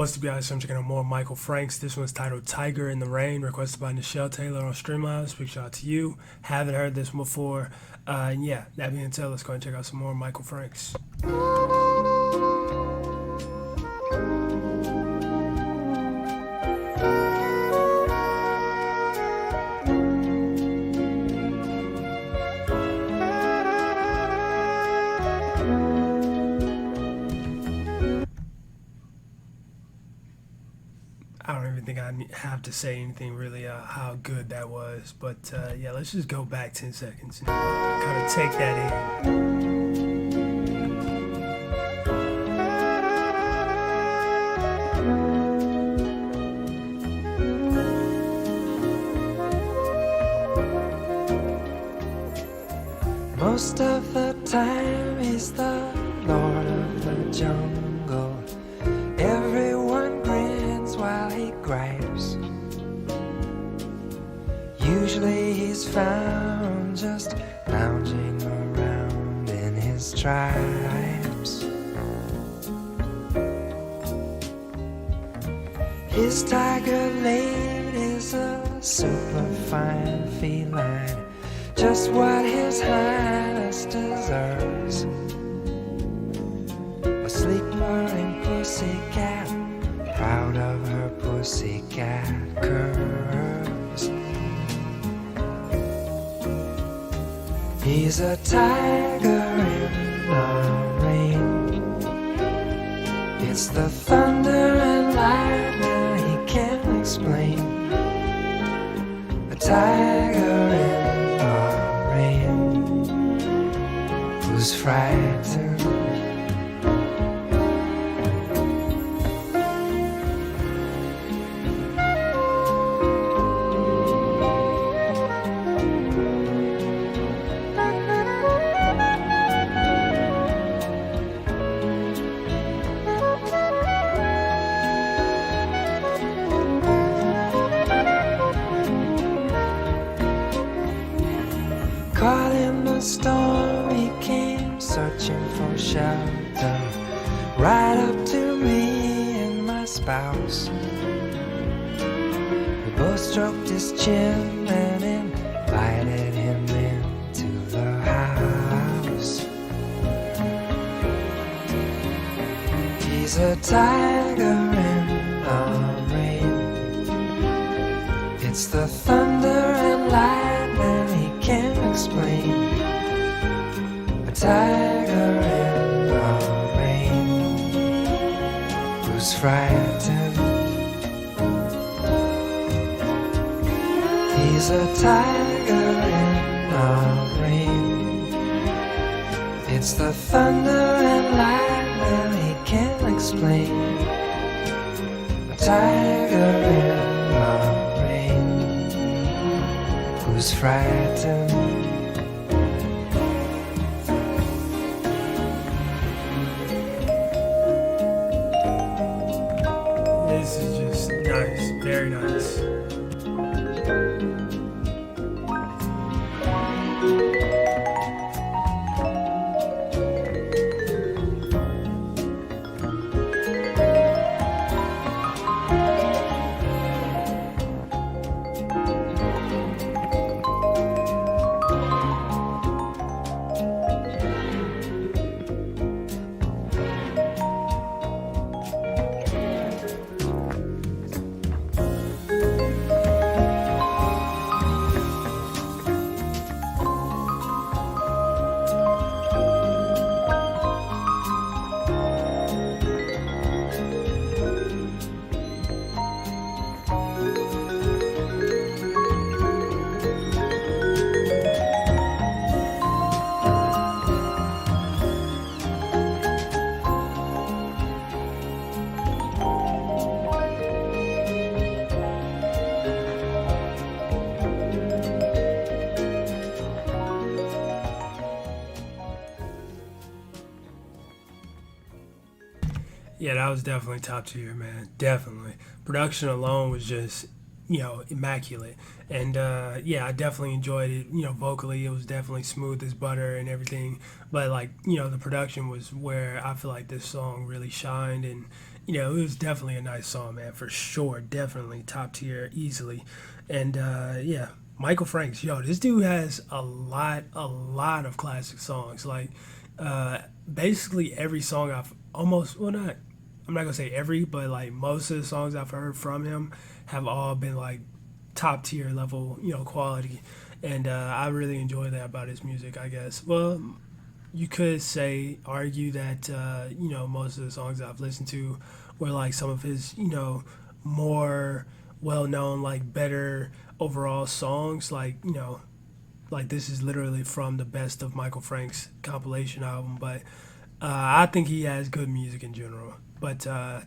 What's up, guys? So I'm checking out more Michael Franks. This one's titled Tiger in the Rain, requested by Nichelle Taylor on Streamlabs. Big shout out to you. Haven't heard this one before. And yeah, that being said, let's go and check out some more Michael Franks. I don't even think I have to say anything really how good that was. But yeah, let's just go back 10 seconds and kind of take that in. Most of the time he's the lord of the jungle. Everyone grins while he gripes. Usually he's found just lounging around in his stripes. His tiger lady is a superfine feline, just what his highness deserves. A sleep-purring pussycat, proud of her pussycat curves. He's a tiger in the rain. It's the thunder and lightning he can't explain. A tiger in the rain who's frightened. Caught in the storm, he came searching for shelter, right up to me and my spouse. We both stroked his chin and invited him into the house. He's a tiger in the rain. It's the thunder and lightning he can't explain. A tiger in the rain who's frightened. He's a tiger in the rain. It's the thunder and lightning he can't explain. A tiger in the rain who's frightened. This is just nice, very nice. Yeah, that was definitely top tier, man. Definitely. Production alone was just, immaculate. And yeah, I definitely enjoyed it. Vocally, it was definitely smooth as butter and everything. But like, the production was where I feel like this song really shined, and it was definitely a nice song, man, for sure. Definitely top tier, easily. And yeah, Michael Franks, yo, this dude has a lot of classic songs. Like, uh, basically every song I've almost, well, not, I'm not gonna say every, but like most of the songs I've heard from him have all been like top tier level, quality. And I really enjoy that about his music, I guess. Well, you could say argue that most of the songs I've listened to were like some of his more well known, like better overall songs, like this is literally from the best of Michael Frank's compilation album. But I think he has good music in general. But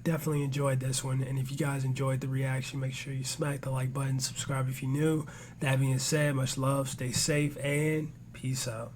definitely enjoyed this one. And if you guys enjoyed the reaction, make sure you smack the like button, subscribe if you're new. That being said, much love, stay safe, and peace out.